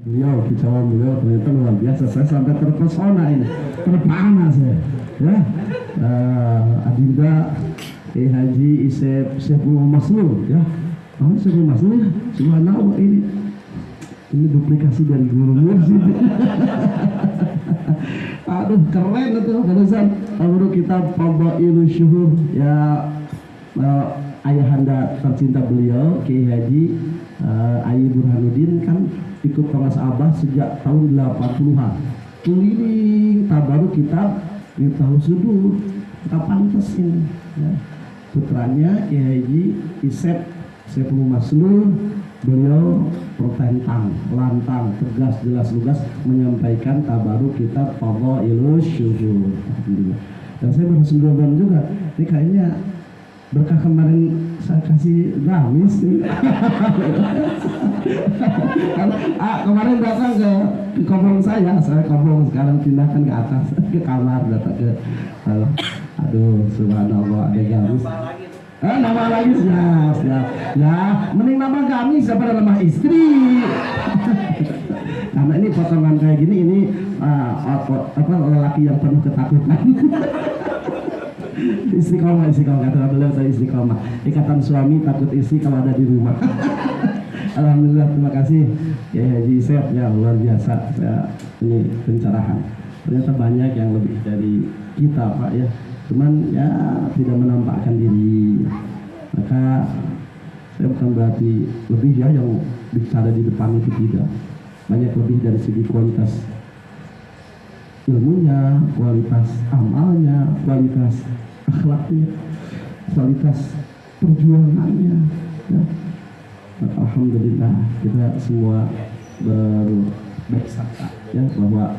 Beliau, kicauan beliau ternyata luar biasa. Saya sampai terpesona ini, terpana saya. Ya, Adinda, Haji Isep Muhammad Maslul, ya. Oh, Isep Maslul ya, subhanallah ini duplikasi dari guru mursyid. Aduh, keren itu barusan. Guru kita Fadhailus Syuhur ya, ayahanda tercinta beliau Kiai Haji Ayi Burhanuddin kan ikut kelas Abah sejak tahun 80-an. Keliling tabaruk kitab tahu sudur, kita pantas ini. Ya. Putranya Kiai Haji Isep Sepuluh Maslul, beliau pertentang, lantang, tegas, jelas lugas menyampaikan tabaruk kitab Fadhailus Syuhur. Dan saya baru sendirian juga. Ini kayaknya berkah kemarin saya kasih gamis nih. Kemarin datang ke kobong saya kobong, sekarang pindahkan ke atas ke kamar, datang ke aduh subhanallah ada gamis. Nama lagi siap. Ya, mending nama gamis daripada nama istri. Karena ini potongan kayak gini ini lelaki yang penuh ketakutan. Istiqomah kata beliau, saya istiqomah. Ikatan suami takut istri kalau ada di rumah. Alhamdulillah, terima kasih ya Haji Isep, ya luar biasa. Ini pencerahan. Ternyata banyak yang lebih dari kita Pak ya. Cuman ya tidak menampakkan diri. Maka saya bukan berarti lebih ya yang bicara di depan itu, tidak. Banyak lebih dari segi kualitas ilmunya, kualitas amalnya, kualitas akhlaknya, kualitas perjuangannya ya. Maka alhamdulillah kita semua berbaik sangka ya bahwa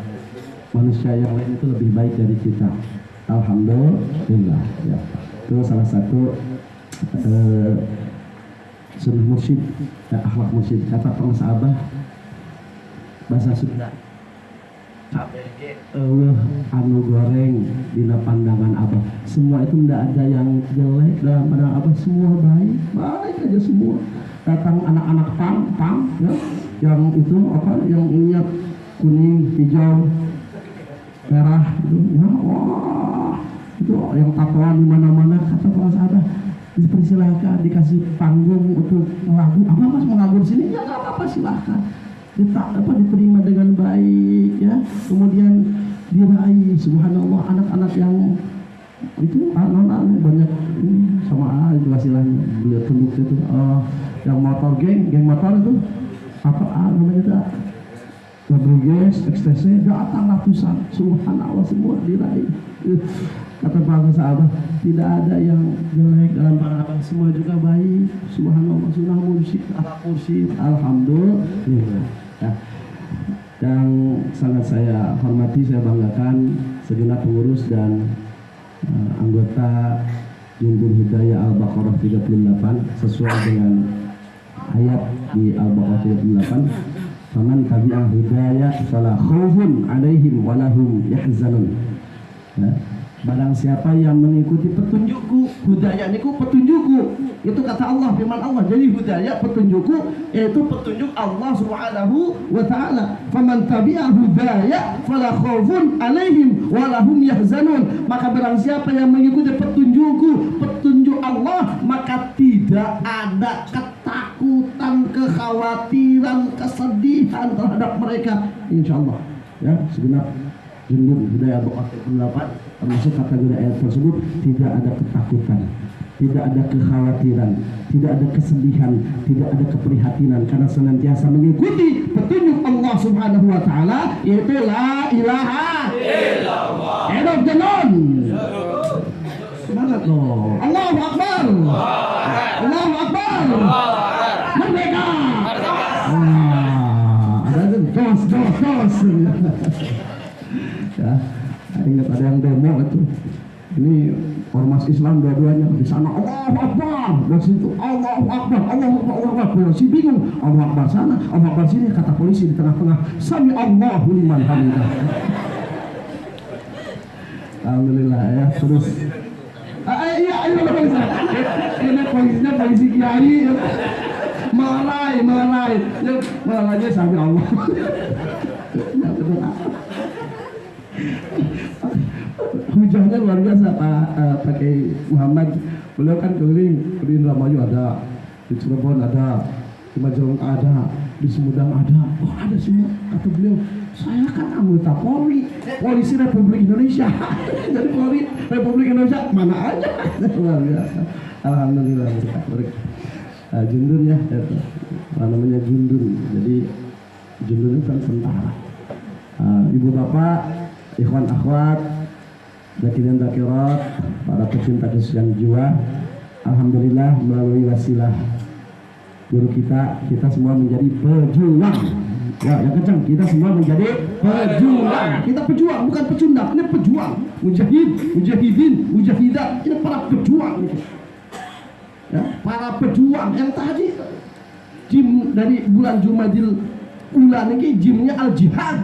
manusia yang lain itu lebih baik dari kita. Alhamdulillah ya. Itu salah satu sunnah mursyid ya, akhlak mursyid. Kata pengas Abah bahasa Sunda, anu goreng dina pandangan Abah, semua itu tidak ada yang jelek dalam pandangan Abah, semua baik aja semua. Datang anak-anak pang ya, yang itu yang minyak kuning, hijau, merah itu ya, wah itu yang tatoan di mana-mana. Kata para sahabat, dipersilahkan dikasih panggung untuk ngelagu. Apa mas mau ngelagu di sini? Ya nggak apa-apa, silahkan. Diterima dengan baik ya. Kemudian diraih, subhanallah, anak-anak yang itu anak-anak banyak ini sama itu hasilnya. Beliau tunduk itu yang motor geng motor itu apa namanya itu? Rodriguez, ekstasi, datang ratusan, subhanallah semua diraih. Kata para sahabat, tidak ada yang jelek dalam pandangan, semua juga baik. Subhanallah, sunnah mursyid, alhamdulillah. Ya. Yang sangat saya hormati, saya banggakan segenap pengurus dan anggota Jumbul Hidayah Al-Baqarah 38 sesuai dengan ayat di Al-Baqarah 38. Faman tabi'a hidayah fala khaufun 'alaihim wa lahum yahzanun. Ya. Barang siapa yang mengikuti petunjukku, hidayah niku petunjukku. Itu kata Allah, firman Allah. Jadi hidayah petunjukku yaitu petunjuk Allah Subhanahu wa taala. Faman tabi'a hidayah fala khaufun 'alaihim wa lahum yahzanun. Maka barang siapa yang mengikuti petunjukku, petunjuk Allah, maka tidak ada ketakutan, kekhawatiran, kesedihan terhadap mereka, insyaallah. Ya, segenap Jumbul Hidayah Al-Baqarah 38 termasuk kategori ayat tersebut, tidak ada ketakutan, tidak ada kekhawatiran, tidak ada kesedihan, tidak ada keprihatinan, karena senantiasa mengikuti petunjuk Allah Subhanahu wa taala, yaitu la ilaha illallah. Hidup jalan. Semangat loh. Allahu Akbar. Allahu Akbar. Merdeka. Ada dos. Ya, ingat ada yang demo itu. Ini ormas Islam dua-duanya, di sana Allahu Akbar, di situ Allahu Akbar, Allahu Akbar. Polisi bingung, Allahu Akbar sana, Allahu Akbar sini. Kata polisi di tengah-tengah, Sami Allahu liman hamidah. Alhamdulillah ya. Terus iya polisi. Ini polisinya polisi kiai ya. Melai. Ya, melalainya sampai Allah. Ya, betul. Hujannya luar biasa Pak Kiai Muhammad. Beliau kan keliling di Indramayu ada, di Cirebon ada, di Majalengka ada, di Sumedang ada. Oh ada semua. Kata beliau, saya kan anggota Polri, Polisi Republik Indonesia. Jadi Polri Republik Indonesia mana aja. Luar biasa. Alhamdulillah. Jundun ya, namanya Jundun. Jadi Jundun itu kan tentara. Ibu bapak, ikhwan akhwat, dakirin dakirat, para pecinta kesucian jiwa, alhamdulillah melalui wasilah guru kita semua menjadi pejuang. Ya, yang kencang, kita semua menjadi pejuang. Kita pejuang, bukan pecundang, ini pejuang. Mujahidin, mujahidah, ini para pejuang. Ya, para pejuang yang tadi jim dari bulan Jumadil bulan ini jimnya al-jihad.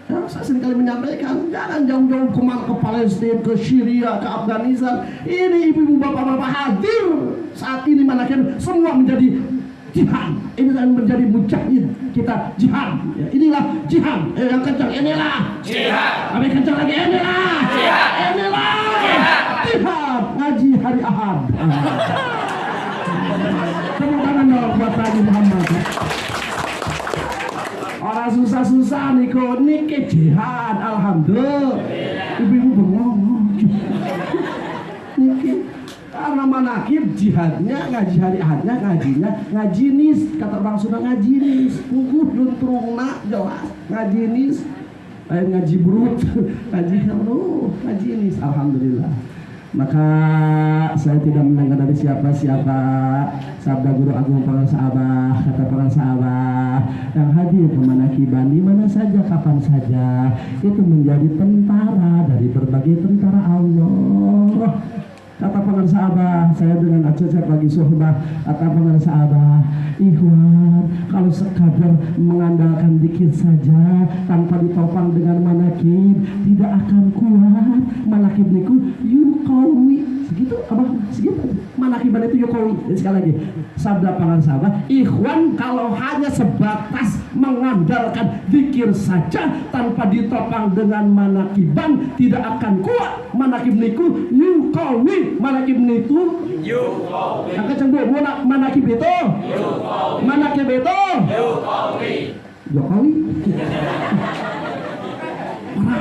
Ya, saya seringkali menyampaikan, jangan jauh-jauh ke Palestina, ke Syria, ke Afghanistan. Ini ibu-ibu bapak-bapak hadir saat ini manakah semua menjadi jihad. Ini akan menjadi mujahid. Kita jihad. Ya, inilah jihad. Yang kencang, inilah jihad. Kami kencang lagi, inilah jihad. Inilah jihad. Ngaji hari Ahad. Tepuk tangan dong buat Nabi Muhammad. Orang susah-susah niki jihad, alhamdulillah. Ibu-ibu bengong. Niki karena manakib jihadnya, ngaji hari ahadnya, ngajinya ngajinis, kata orang Sunda ngajinis, puguh luntrungna jelas ngajinis, ngaji brut, ngajinis, alhamdulillah. Maka saya tidak mendengar dari siapa-siapa sabda guru agung para sahabat, kata para sahabat yang hadir pemanakiban di mana saja kapan saja itu menjadi tentara dari berbagai tentara Allah. Kata para sahabat, saya dengan acecep lagi sohbah, kata para sahabat, ikhwan, kalau sekadar mengandalkan dikit saja tanpa ditopang dengan manakib tidak akan kuat. Manakib niku yukawi, segitu abah, segitu manakiban itu yukawi. Sekali lagi sabda para sahabat, ikhwan kalau hanya sebatas mengandalkan dikir saja tanpa ditopang dengan manakiban tidak akan kuat. Manakib niku yukawi. Manakib itu yukawi. Angkat cenduk manakib itu yukawi. Manakib itu yukawi. Jokowi. Mana?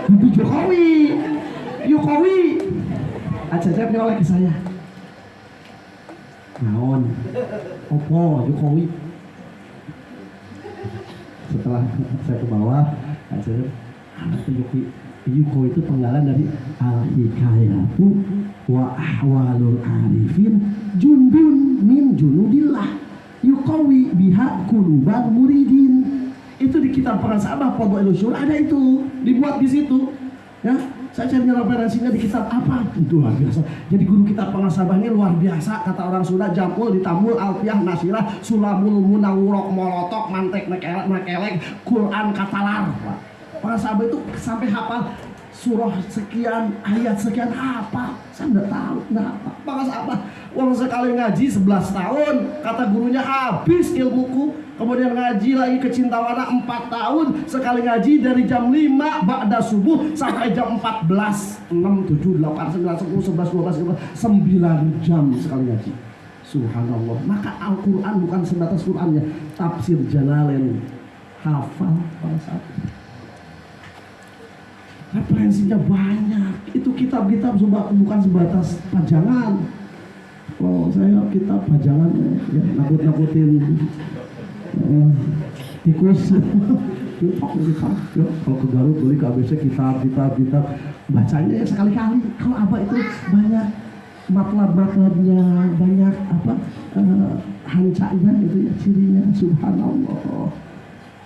Itu Jokowi. Yukawi. Acecep oleh ke saya. Naon? Opo Jokowi. Setelah saya ke bawah, Acecep anak Jokowi. Yuko itu penggalan dari al-hikayatu wa ahwalul arifin jundun min junudillah yukawi biha kulubal muridin. Itu di kitab para sahabat Fadhailus Syuhur ada itu, dibuat di situ. Ya, saya cari referensinya di kitab apa? Itu luar biasa. Jadi guru kitab para sahabat ini luar biasa. Kata orang Sunda, Jamul, Ditamul, Alfiyah, Nasirah, Sulamul, Munawurok, Molotok, Mantek, Mekelek, Quran, Katalar. Para sahabat itu sampai hafal surah sekian, ayat sekian, apa? Saya nggak tahu, nggak apa. Para sahabat, uang sekali ngaji 11 tahun, kata gurunya habis ilmuku. Kemudian ngaji lagi ke Cintawana 4 tahun, sekali ngaji dari jam 5 ba'da subuh sampai jam 14, 6, 7, 8, 9, 10, 11, 12, 9 jam sekali ngaji. Subhanallah. Maka Al-Quran bukan sebatas Qurannya, tafsir Jalalain hafal para sahabat. Referensinya banyak. Itu kitab-kitab bukan sebatas pajangan. Oh saya kitab pajangan ya, nakut-nakutin tikus. Kalau ke Garut beli ke ABC kitab bacanya ya sekali-kali. Kalau apa itu banyak matlab-matlabnya, banyak apa hancanya itu ya cirinya. Subhanallah.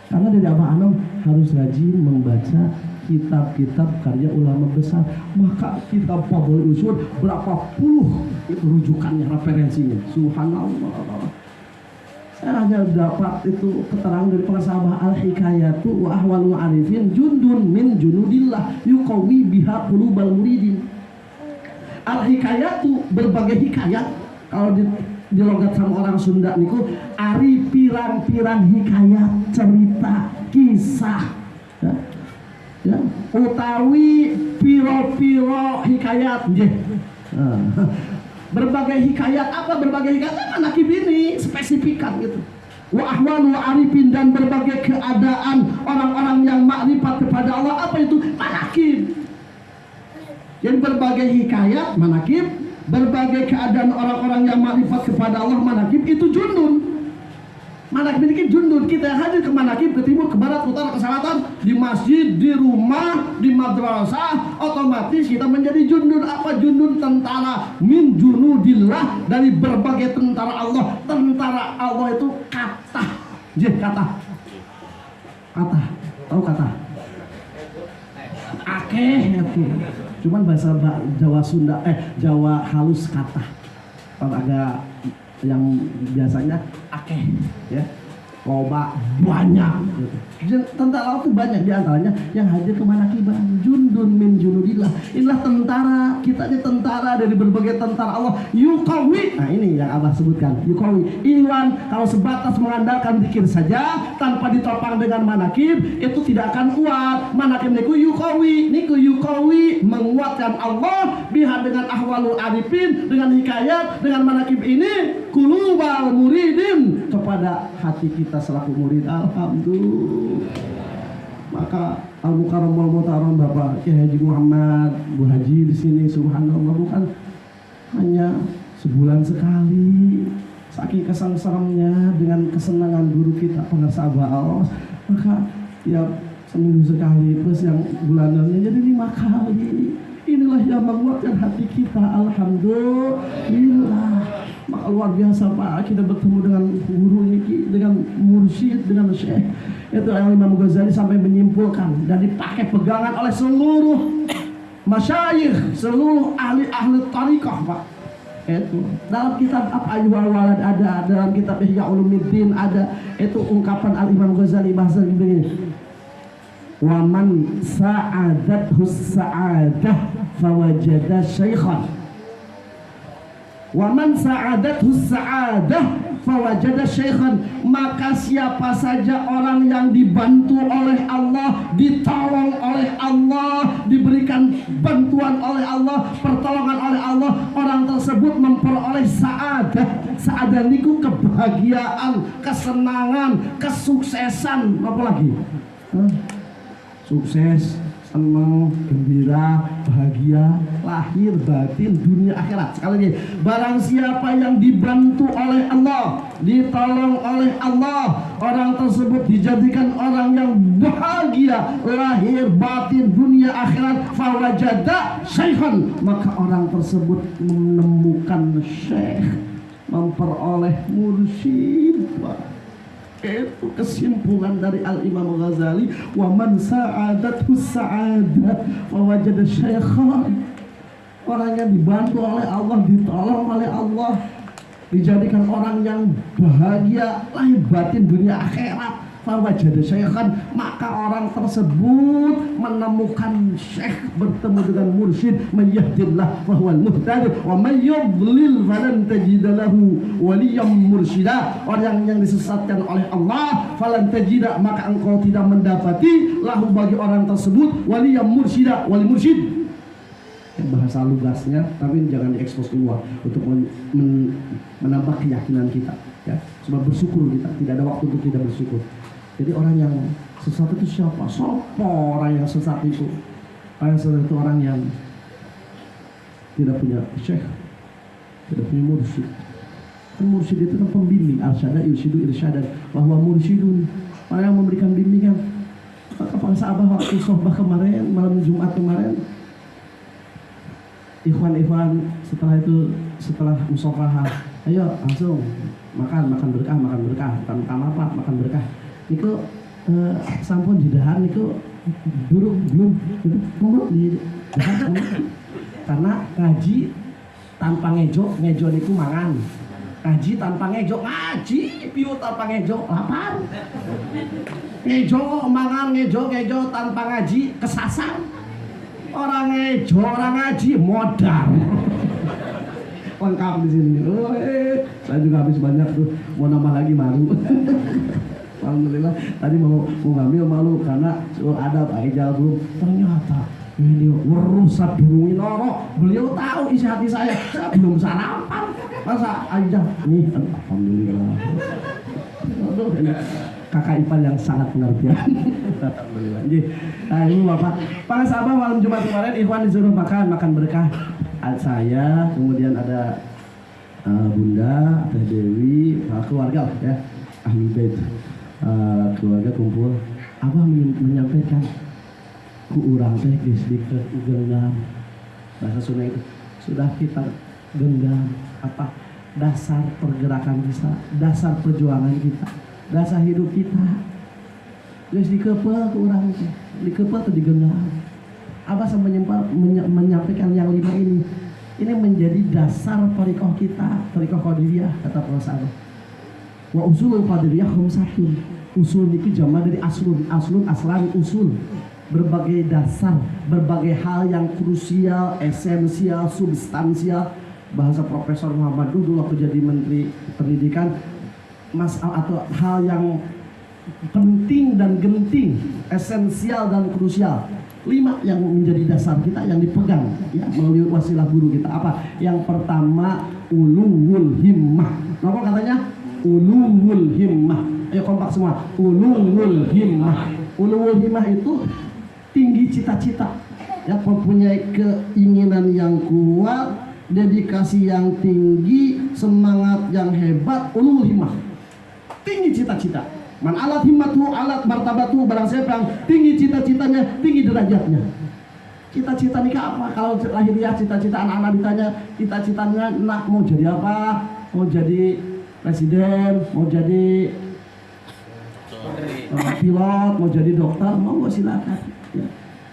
Karena dari Abah Anom harus rajin membaca kitab-kitab karya ulama besar. Maka kitab Fadhailus Syuhur berapa puluh itu rujukannya, referensinya. Subhanallah. Saya hanya dapat itu keterangan dari para sahabat al-hikayatu wa ahwalul arifin jundun min junudillah yuqawi biha qulubal muridin. Al-hikayatu berbagai hikayat. Kalau di dilogat sama orang Sunda niku ari pirang-pirang hikayat, cerita, kisah, ya, utawi piro-piro hikayat, berbagai hikayat. Apa berbagai hikayat? Manakib ini spesifikan gitu. Wa ahwal wa arifin, dan berbagai keadaan orang-orang yang makrifat kepada Allah. Apa itu? Manakib. Jadi berbagai hikayat, manakib. Berbagai keadaan orang-orang yang makrifat kepada Allah, manakib. Itu jundun. Manakib ini jundun. Kita hadir ke manakib, ke timur, ke barat, ke utara, ke selatan, di masjid, di rumah, di madrasah, otomatis kita menjadi jundun. Apa jundun? Tentara min junudillah, dari berbagai tentara Allah. Tentara Allah itu kata, kata, tahu kata? Akeh, cuman bahasa Jawa Sunda, Jawa halus kata. Kalau agak yang biasanya akeh, ya, loba, banyak gitu. Tentara itu banyak, diantaranya yang hadir ke manakiban, jundun min junudillah. Inilah tentara, kita ini tentara dari berbagai tentara Allah. Yukawi, nah ini yang Abah sebutkan, yukawi. Iwan kalau sebatas mengandalkan zikir saja tanpa ditopang dengan manakib, itu tidak akan kuat. Manakib niku yukawi, menguatkan Allah biha dengan ahwalul arifin, dengan hikayat, dengan manakib ini kulubal muridin, kepada hati kita selaku murid. Alhamdulillah. Maka Al-Mukarram wal Mu'taram Bapak Kiai Haji Muhammad Bu Haji di sini, subhanallah, bukan hanya sebulan sekali, saking kesengsaranya dengan kesenangan guru kita pengarsa Allah, maka tiap seminggu sekali plus yang bulanannya jadi 5 kali. Inilah yang menguatkan hati kita. Alhamdulillah. Maka luar biasa Pak, kita bertemu dengan guru ini, dengan mursyid, dengan syekh. Itu Imam Ghazali sampai menyimpulkan dan dipakai pegangan oleh seluruh masyayikh, seluruh ahli tariqah Pak. Itu dalam kitab Ayyuhal Walad ada, dalam kitab Ihya Ulumuddin ada. Itu ungkapan Al-Imam Ghazali bahasa begini: wa man sa'adathu sa'adah fawajada syaikhan, wa man sa'adathu sa'adah fawajada syaikhan. Maka siapa saja orang yang dibantu oleh Allah, ditolong oleh Allah, diberikan bantuan oleh Allah, pertolongan oleh Allah, orang tersebut memperoleh sa'adah. Sa'adah niku kebahagiaan, kesenangan, kesuksesan. Apa lagi? Sukses, senang, gembira, bahagia, lahir, batin, dunia, akhirat. Sekali lagi, barang siapa yang dibantu oleh Allah, ditolong oleh Allah, orang tersebut dijadikan orang yang bahagia, lahir, batin, dunia, akhirat. Fawajada syaikhan, maka orang tersebut menemukan syekh, memperoleh mursyid. Itu kesimpulan dari Al-Imam Ghazali. Wa man sa'adathu sa'adah fawajada syaikhan. Orang yang dibantu oleh Allah, ditolong oleh Allah, dijadikan orang yang bahagia, lahir batin dunia akhirat. Fawajada syaikhan, maka orang tersebut menemukan syekh, bertemu dengan mursyid. Man yahdillah fahuwal muhtadi wa man yudlil falan tajida lahu waliyan mursyida. Orang yang disesatkan oleh Allah, falan tajida, maka engkau tidak mendapati lahu, bagi orang tersebut, waliyan mursyida, wali mursyid. Bahasa lugasnya, tapi jangan diekspos keluar untuk menambah keyakinan kita, ya. Sebab bersyukur kita, tidak ada waktu untuk tidak bersyukur. Jadi orang yang sesat itu siapa? Sopo orang yang sesat itu? Orang yang sesat itu orang yang tidak punya syekh, tidak punya mursyid. Kan mursyid itu kan pembimbing, arsyada yursyidu irsyadan, bahwa mursyidun, orang yang memberikan bimbingan. Maka bangsa Abah waktu sohbah kemarin, malam Jumat kemarin, ikhwan-ikhwan setelah musafahah, ayo langsung makan berkah, bukan makan apa, makan berkah. Niku sampun di dahar niku buruk belum ngomong di dahar karena ngaji tanpa ngejo niku mangan, ngaji tanpa ngejo, ngaji piu tanpa ngejo lapar, ngejo mangan, ngejo tanpa ngaji kesasar. Orang ngejo, orang ngaji modal. lengkap di sini. Oh, saya juga habis banyak tuh, mau nambah lagi malu. Alhamdulillah, tadi mau ngambil malu karena ada Pak Ijal belum. Ternyata beliau merusak dulu beliau tahu isi hati saya belum sarapan. Masa Ijal nih, alhamdulillah. Aduh, kakak ipar yang sangat pengertian. Alhamdulillah. Nah, ini Bapak. Pas Abah malam Jumat kemarin Ikhwan disuruh makan berkah. Saya, kemudian ada Bunda, Teh Dewi, keluarga lah ya, ahli bait, keluarga kumpul. Abah menyampaikan ku urang teh geus digenggam. Bahasa Sunda itu sudah kita genggam apa dasar pergerakan kita, dasar perjuangan kita, dasar hidup kita. Geus dikeupel ku urang teh, dikeupel atau digenggam. Abah menyampaikan yang 5 ini. Ini menjadi dasar thariqah kita, thariqah Qadiriyah, kata Prof. Wa usulul Qadiriyah khamsatun. Usul itu jama dari aslun, aslan, usul. Berbagai dasar, berbagai hal yang krusial, esensial, substansial. Bahasa Profesor Muhammad dulu waktu jadi Menteri Pendidikan, atau hal yang penting dan genting, esensial dan krusial. 5 yang menjadi dasar kita yang dipegang ya melalui wasilah guru kita. Apa? Yang pertama ulul himmah. Apa katanya? Ulul himmah. Ayo kompak semua. Ulul himmah. Ulul himmah itu tinggi cita-cita. Ya, mempunyai keinginan yang kuat, dedikasi yang tinggi, semangat yang hebat. Ulul himmah. Tinggi cita-cita. Man alat himmatu alat martabatu, barang siapa yang tinggi cita-citanya, tinggi derajatnya. Cita-cita nikah apa? Kalau lahiriah cita-cita anak-anak ditanya, cita-citanya nak mau jadi apa? Mau jadi presiden, mau jadi pilot, mau jadi dokter, mau silakan. Ya.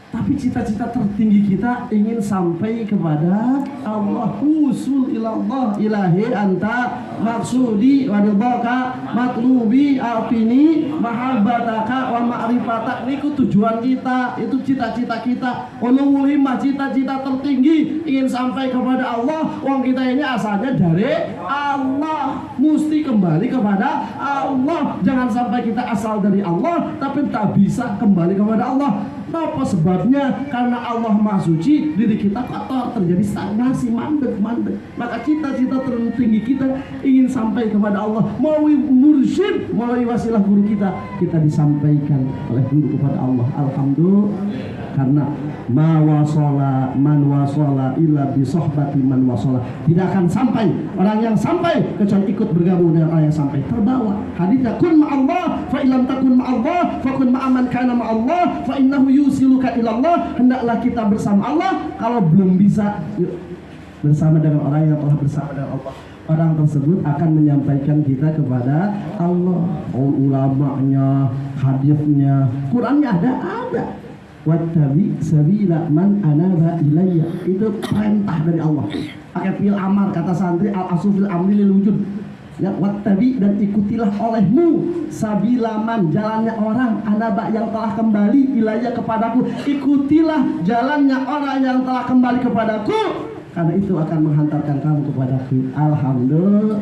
Tapi cita-cita tertinggi kita ingin sampai kepada Allah. Usul ilallah ilahi anta maksudi wadubaka matlubi alpini mahabbataka wa ma'rifatak. Ini tujuan kita, itu cita-cita kita. Ulul himmah, cita-cita tertinggi ingin sampai kepada Allah. Wong kita ini asalnya dari Allah, mesti kembali kepada Allah. Jangan sampai kita asal dari Allah tapi tak bisa kembali kepada Allah. Apa sebabnya? Karena Allah Maha Suci, diri kita kotor, terjadi stagnasi, mandek. Maka cita-cita tertinggi kita ingin sampai kepada Allah melalui mursyid, melalui wasilah guru kita disampaikan oleh guru kepada Allah. Alhamdulillah. Karena man wasala illa bi sohbati man wasala. Tidak akan sampai orang yang sampai kecuali ikut bergabung dengan orang yang sampai, terbawa. Haditsnya kun ma'allah fa illam takun ma'allah fa kun ma'aman kana ma'allah fa innahu yusiluka ilallah. Hendaklah kita bersama Allah. Kalau belum bisa, yuk bersama dengan orang yang telah bersama dengan Allah. Orang tersebut akan menyampaikan kita kepada Allah. Ulamanya, hadisnya, Qurannya ada. Wattabi sabila man anaba ilayya. Itu perintah dari Allah. Pakai fi'il amar, kata santri al-asu fil amri lil wujud. Ya, wattabi, dan ikutilah olehmu sabila man, jalannya orang anaba yang telah kembali ilayya kepadaku. Ikutilah jalannya orang yang telah kembali kepadaku, karena itu akan menghantarkan kamu kepadaku. Alhamdulillah.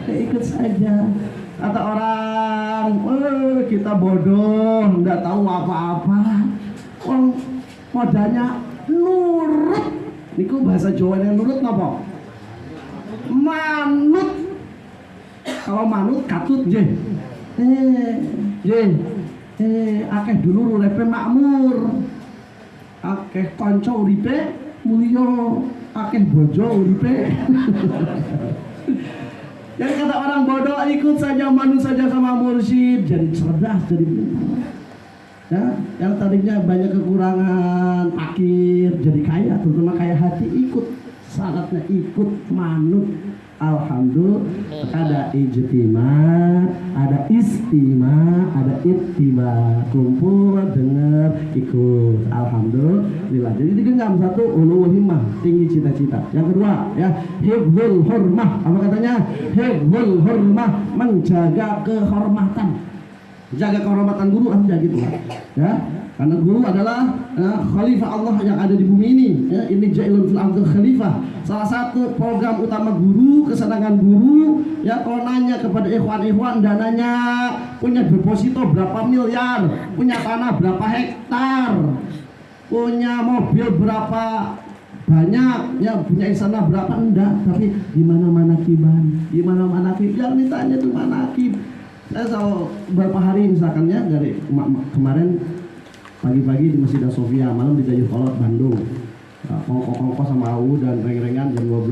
Ya, ikut saja. Kata orang, kita bodoh, nggak tahu apa-apa. Modalnya nurut. Niku bahasa Jawa yang nurut napa? Manut. Kalau manut katut je. Akeh dulu urepe makmur. Akeh kanca uripe mulya, akeh bojo uripe. Jadi kata orang bodoh, ikut saja, manut saja sama mursyid, jadi cerdas, jadi pintar. Ya, yang tadinya banyak kekurangan, akhir jadi kaya, terutama kaya hati, ikut. Syaratnya ikut, manut. Alhamdulillah. Ada ijtima, ada istima, ada ittiba. Kumpul, dengar, ikut. Alhamdulillah. Jadi digenggam satu, ulul himmah, tinggi cita-cita. Yang kedua, ya, hifdzul hurmah. Apa katanya? Hifdzul hurmah, menjaga kehormatan. Jaga kehormatan guru, jaga gitu ya. Karena guru adalah khalifah Allah yang ada di bumi ini. Ya, ini ja'ilun fil ardi khalifah. Salah satu program utama guru, kesenangan guru, ya kalau nanya kepada ikhwan-ikhwan, dananya punya deposito berapa miliar, punya tanah berapa hektar, punya mobil berapa banyak, ya punya istana berapa, enggak, tapi gimana manakiban, gimana manakib, yang ditanya tuh manakib. Saya tahu beberapa hari misalkan ya dari kemarin pagi-pagi di Masjid Sofia, malam di Dayuh Kolot Bandung, kongko sama Awu dan reng-rengan jam 12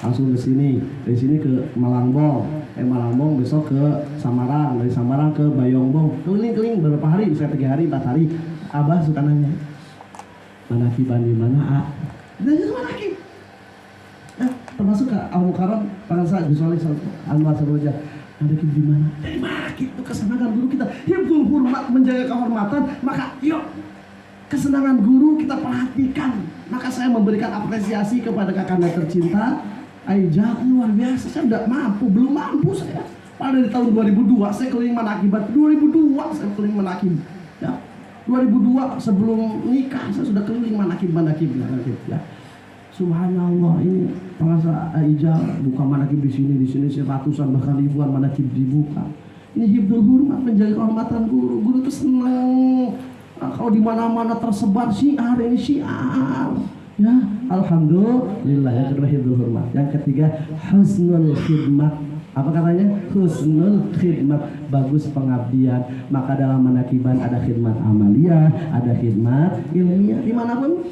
langsung ke sini, dari sini ke Malangbong, Malangbong besok ke Samarang, dari Samarang ke Bayongbong, keliling-keliling beberapa hari, saya 3 hari 4 hari. Abah suka nanya, manakiban di mana? Nanya manakib. Termasuk ke Al-Mukarram, Pangansa, Gus Wali, Anwar Saroja. Manakib di mana? Dari manakib itu kesenangan guru kita. Hibdul hurmat, menjaga kehormatan. Maka yuk, kesenangan guru kita perhatikan. Maka saya memberikan apresiasi kepada kakanda tercinta Aijah, luar biasa. Saya tidak mampu, belum mampu saya. Pada di tahun 2002 saya keliling manakibat. 2002 saya keliling manakib. Ya, 2002 sebelum nikah saya sudah keliling manakib ya. Subhanallah, ini Pangansa Aijah buka manakib di sini ratusan bahkan ribuan manakib dibuka. Ini hibdul hurmat, menjaga kehormatan guru. Guru itu senang. Kalau di mana-mana tersebar syiar, ini syiar. Ya, alhamdulillah. Yang kedua hibdul hurmat. Yang ketiga husnul khidmat. Apa katanya? Husnul khidmat, bagus pengabdian. Maka dalam manakiban ada khidmat amaliyah, ada khidmat ilmiah. Dimanapun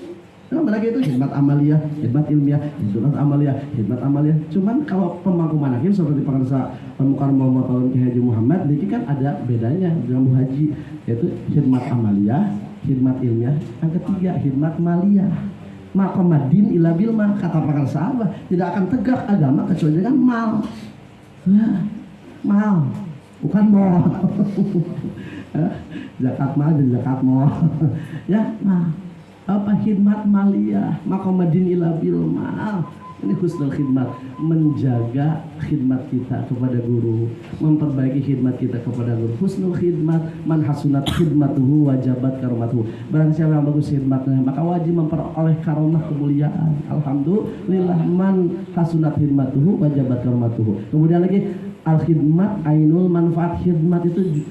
manakib itu khidmat amaliyah, khidmat ilmiah, khidmat amaliyah. Cuman kalau pemangku manakib seperti Pangansa Mukarram Muhammad Tahun Ki Haji Muhammad, ini kan ada bedanya dengan Bu Haji, yaitu khidmat amaliyah, khidmat ilmiah. Yang ketiga khidmat maliyah. Maka madin ila bil mal, kata Pangansa Abah, tidak akan tegak agama kecuali dengan mal. Ya, mal, bukan mal. Zakat mal dan zakat mal. Ya, mal. Apa khidmat maliyah, maka madin ila bil mal. Ini husnul khidmat, menjaga khidmat kita kepada guru, memperbaiki khidmat kita kepada guru. Husnul khidmat, man hasunat khidmatuhu wajabat karomatuhu. Barang siapa yang bagus khidmatnya, maka wajib memperoleh karomah kemuliaan. Alhamdulillah, man hasunat khidmatuhu wajabat karomatuhu. Kemudian lagi al khidmat ainul manfaat. Khidmat itu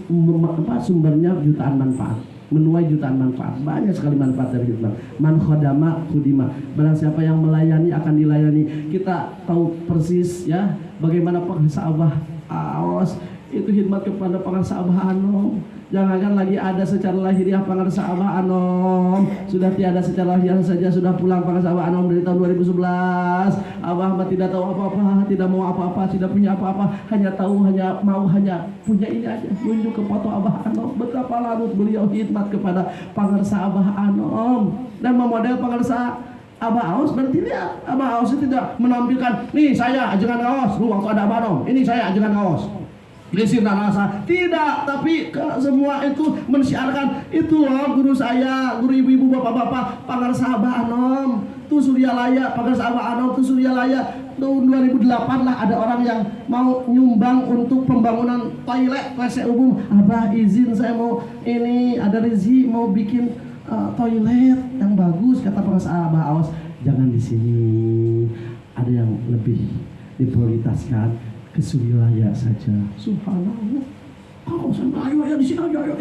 sumbernya jutaan manfaat, menuai jutaan manfaat. Banyak sekali manfaat dari khidmat. Man khodama khudima, barang siapa yang melayani akan dilayani. Kita tahu persis ya bagaimana Pangansa Abah Aos itu khidmat kepada Pangansa Abah Anom. Jangankan lagi ada secara lahiriah Pangansa Abah Anom, sudah tiada secara lahiriah saja sudah pulang Pangansa Abah Anom dari tahun 2011. Abah tidak tahu apa-apa, tidak mau apa-apa, tidak punya apa-apa, hanya punya ini aja. Tunjuk ke foto Abah Anom, betapa larut beliau khidmat kepada Pangansa Abah Anom dan memodel Pangansa Abah Aos. Berarti dia Abah Aos itu tidak menampilkan, nih saya ajengan kaos, lu waktu ada Abah Anom, ini saya ajengan kaos, lisir dan rasa, tidak, tapi semua itu mensiarkan itu loh guru saya, guru ibu-ibu bapak-bapak Pangansa Abah Anom tuh Suryalaya. Pangansa Abah Anom tuh Suryalaya. Tahun 2008 lah ada orang yang mau nyumbang untuk pembangunan toilet WC umum. Abah izin, saya mau ini ada rezeki mau bikin toilet yang bagus. Kata Pangansa Abah Aos, jangan di sini, ada yang lebih diprioritaskan, ke Suryalaya saja. Subhanallah. Kalau ayo di sini ayo.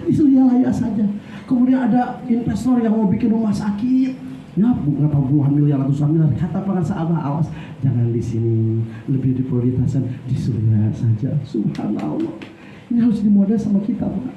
Di Suryalaya saja. Kemudian ada investor yang mau bikin rumah sakit. Ya, berapa puluhan miliar, ratusan miliar. Kata Pangansa Abah Aos, jangan di sini, lebih diprioritaskan di Suryalaya saja. Subhanallah. Ini harus dimodel sama kita, Pak.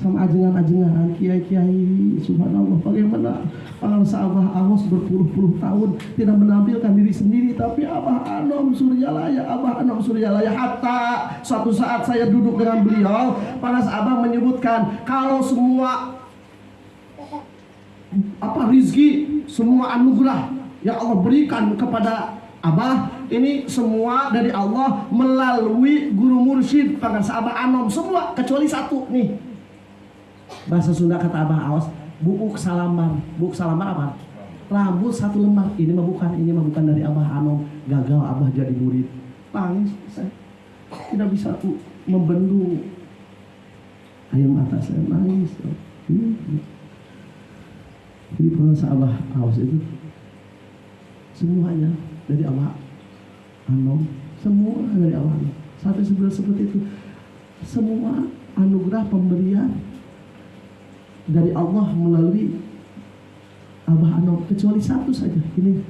Sama ajengan-ajengan kiai-kiai. Subhanallah, bagaimana Pangansa Abah Aos berpuluh-puluh tahun tidak menampilkan diri sendiri, tapi Abah Anom Suryalaya, Abah Anom Suryalaya. Hatta suatu saat saya duduk dengan beliau, Pangansa Abah menyebutkan kalau semua rizki, semua anugerah yang Allah berikan kepada Abah ini semua dari Allah melalui guru mursyid Pangansa Abah Anom, semua kecuali satu nih. Bahasa Sunda kata Abah Aos, buku salamar apa? Rambut satu lembar. Ini mah bukan dari Abah Anom. Gagal Abah jadi murid. Tangis saya. Tidak bisa membendung air mata saya nangis. Jadi para sahabat Aus itu semuanya dari Allah Anom, semua dari Allah Anom. Sampai seperti itu, semua anugerah pemberian dari Allah melalui Abah Anom, kecuali satu saja. Ini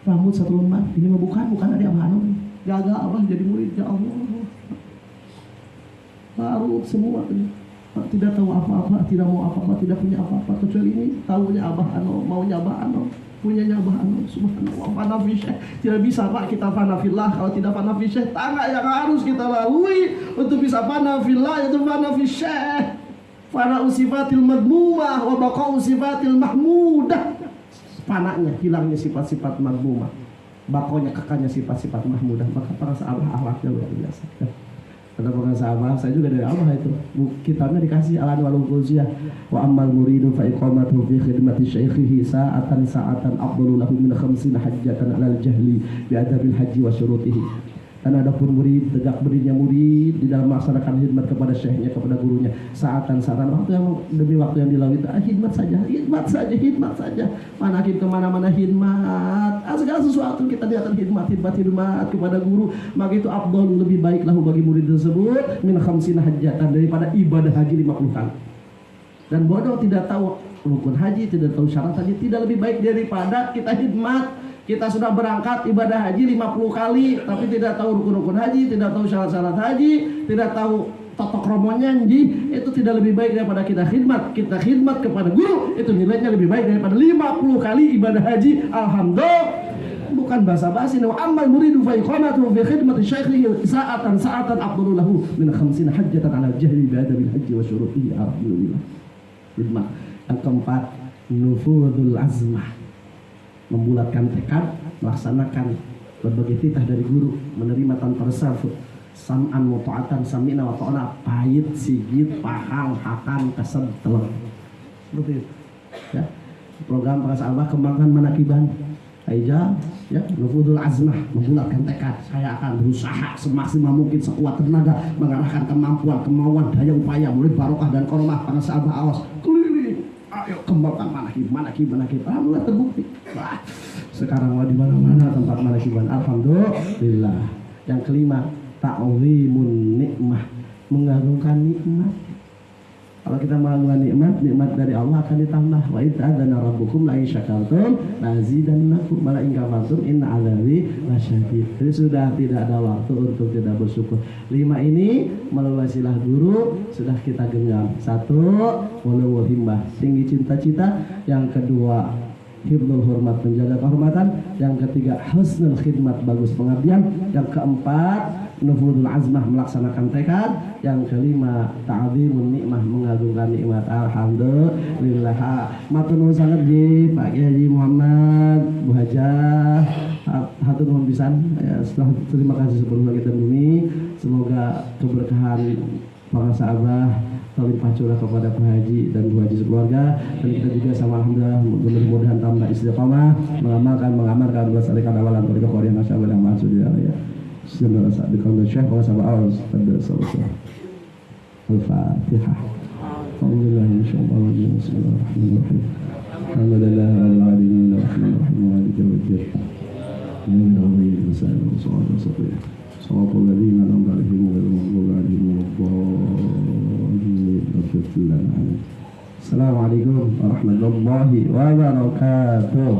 rambut satu lembar, ini bukan dari Abah Anom. Gagal Abah jadi murid, ya Allah. Baru semua tidak tahu apa-apa, tidak mau apa-apa, tidak punya apa-apa, kecuali ini tahunya Abah Anom, maunya Abah Anom, punyanya Abah Anom. Subhanallah, fana fi syekh. Tidak bisa Pak kita fana fillah kalau tidak fana fi syekh. Tangga yang harus kita lalui untuk bisa fana fillah yaitu fana fi syekh. Fana usifatil madmumah wa baqa'u sifatil mahmudah. Panaknya, hilangnya sifat-sifat madmumah, bakonya kekalnya sifat-sifat mahmudah. Maka para sahabat akhlaknya luar biasa. Kata para sahabat, saya juga dari Allah itu. Kitabnya dikasih alan walul qulziyah wa ammal muridu fa iqamatuhu fi khidmati syaikhihi sa'atan afdalu lahu min 50 hajjatan 'alal jahli bi adabil haji wa syurutihi. Dan ada pun murid, tegak berdirinya murid di dalam melaksanakan khidmat kepada syekhnya, kepada gurunya. Saatan waktu yang demi waktu yang dilalui, khidmat saja. Manakin kemana-mana khidmat. Segala sesuatu kita lihat khidmat kepada guru. Maka itu afdal, lebih baik lahu bagi murid tersebut min 50 hajjatan, daripada ibadah haji 50 kali. Dan bodoh tidak tahu rukun haji, tidak tahu syarat haji, tidak lebih baik daripada kita khidmat. Kita sudah berangkat ibadah haji 50 kali, tapi tidak tahu rukun-rukun haji, tidak tahu syarat-syarat haji, tidak tahu totok romonya, itu tidak lebih baik daripada kita khidmat. Kita khidmat kepada guru, itu nilainya lebih baik daripada 50 kali ibadah haji. Alhamdulillah. Bukan basa-basi. Wa ammal muridu fa iqamatuhu fi khidmati syaikhihi sa'atan afdalu lahu min 50 hajjatan 'ala jahli bi adabil haji wa syurutihi. Alhamdulillah. Khidmat. Yang keempat, nufudul azmah, membulatkan tekad, melaksanakan berbagai titah dari guru, menerima tanpa resah, sam'an muta'atan sami'na wa ta'ana, pahit, sigit, pahang, hakan, kesed, telur. Seperti itu. Ya. Program para sahabat kembangkan manakiban. Aija, ya, nufudul azmah, membulatkan tekad. Saya akan berusaha semaksimal mungkin, sekuat tenaga, mengarahkan kemampuan, kemauan, daya upaya, murid barokah dan koromah para sahabat Awas. Ayo kembangkan manakib. Alhamdulillah terbukti. Wah, sekarang di mana-mana tempat manakiban. Alhamdulillah. Yang kelima, ta'zimun nikmah, mengagungkan nikmat. Kalau kita mengagungkan nikmat dari Allah akan ditambah. Wa idza'adzana rabbukum la in syakartum la azidannakum wa la in kafartum inna 'adzabi lasyadid. Jadi sudah tidak ada waktu untuk tidak bersyukur. 5 ini melalui wasilah guru sudah kita genggam. 1, ulul himmah, tinggi cita-cita. Yang kedua, hifdzul hormat, menjaga kehormatan. Yang ketiga, husnul khidmat, bagus pengabdian. Yang keempat, nufudul azmah, melaksanakan tekad. Yang kelima, ta'zimun nikmah, mengagungkan nikmat. Alhamdulillah. Matur nuwun sanget nggih Pak Kiai Haji Muhammad, Bu Hajah. Hatur nuwun pisan. Ya, terima kasih sebelum langit dan bumi. Semoga keberkahan para sahabat terlimpah curah kepada Pak Haji dan Bu Haji sekeluarga, dan kita juga sama alhamdulillah mudah-mudahan tambah istiqamah mengamalkan melestarikan awalan keluarga Korea masyaallah yang masuk di area. Bismillah sabiqan syekh wa sab'al sallallahu Al-Fatihah. Alhamdulillah insyaallah bismillahirrahmanirrahim. Alhamdulillah rabbil alamin arrahmanirrahim maliki yaumiddin. Alhamdulillah sallallahu alaihi Salatul ladina an'amta alaihim ghairil maghdubi alaihim waladdallin. Assalamualaikum warahmatullahi wabarakatuh.